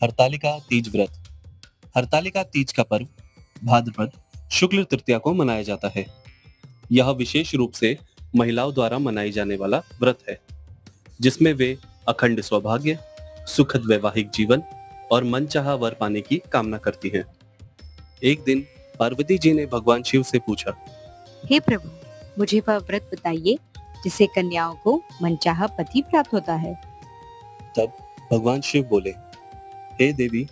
हरतालिका तीज व्रत। हरतालिका तीज का पर्व भाद्रपद शुक्ल तृतीया को मनाया जाता है। यह विशेष रूप से महिलाओं द्वारा मनाई जाने वाला व्रत है, जिसमें वे अखंड सौभाग्य, सुखद वैवाहिक जीवन और मनचाहा वर पाने की कामना करती हैं। एक दिन पार्वती जी ने भगवान शिव से पूछा, हे प्रभु, मुझे वह व्रत बताइए जिससे कन्याओं को मनचाहा पति प्राप्त होता है। तब भगवान शिव बोले, हे देवी,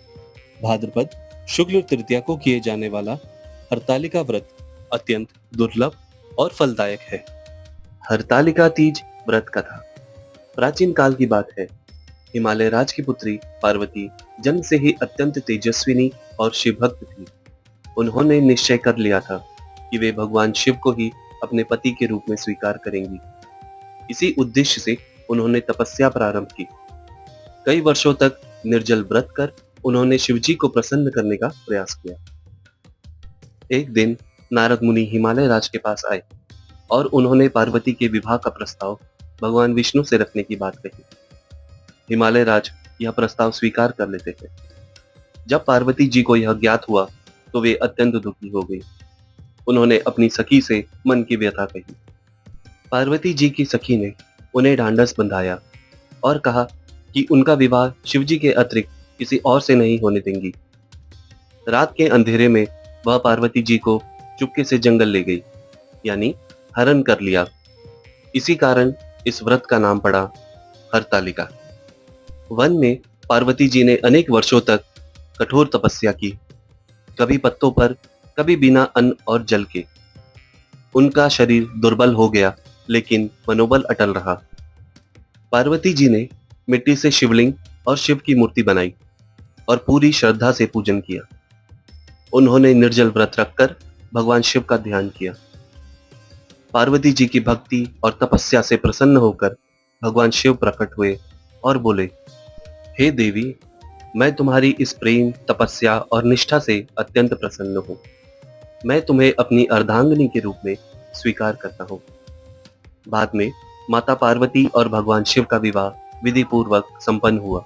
भाद्रपद शुक्ल तृतीया को किए जाने वाला हरतालिका व्रत अत्यंत दुर्लभ और फलदायक है। हरतालिका तीज व्रत कथा। प्राचीन काल की बात है। हिमालय राज की पुत्री पार्वती जन्म से ही अत्यंत तेजस्विनी और शिव भक्त थी। उन्होंने निश्चय कर लिया था कि वे भगवान शिव को ही अपने पति के रूप में स्वीकार करेंगी। इसी उद्देश्य से उन्होंने तपस्या प्रारंभ की। कई वर्षों तक निर्जल व्रत कर उन्होंने शिवजी को प्रसन्न करने का प्रयास किया। एक दिन नारद मुनि हिमालय राज के पास आए और उन्होंने पार्वती के विवाह का प्रस्ताव भगवान विष्णु से रखने की बात कही। हिमालय राज यह प्रस्ताव स्वीकार कर लेते थे। जब पार्वती जी को यह ज्ञात हुआ तो वे अत्यंत दुखी हो गई। उन्होंने अपनी सखी से मन की व्यथा कही। पार्वती जी की सखी ने उन्हें ढांढस बंधाया और कहा कि उनका विवाह शिवजी के अतिरिक्त किसी और से नहीं होने देंगी। रात के अंधेरे में वह पार्वती जी को चुपके से जंगल ले गई, यानी हरण कर लिया। इसी कारण इस व्रत का नाम पड़ा हरतालिका। वन में पार्वती जी ने अनेक वर्षों तक कठोर तपस्या की, कभी पत्तों पर, कभी बिना अन्न और जल के। उनका शरीर दुर्बल हो गया, लेकिन मनोबल अटल रहा। पार्वती जी ने मिट्टी से शिवलिंग और शिव की मूर्ति बनाई और पूरी श्रद्धा से पूजन किया। उन्होंने निर्जल व्रत रखकर भगवान शिव का ध्यान किया। पार्वती जी की भक्ति और तपस्या से प्रसन्न होकर भगवान शिव प्रकट हुए और बोले, हे देवी, मैं तुम्हारी इस प्रेम, तपस्या और निष्ठा से अत्यंत प्रसन्न हूँ। मैं तुम्हें अपनी अर्धांगिनी के रूप में स्वीकार करता हूँ। बाद में माता पार्वती और भगवान शिव का विवाह विधि पूर्वक संपन्न हुआ।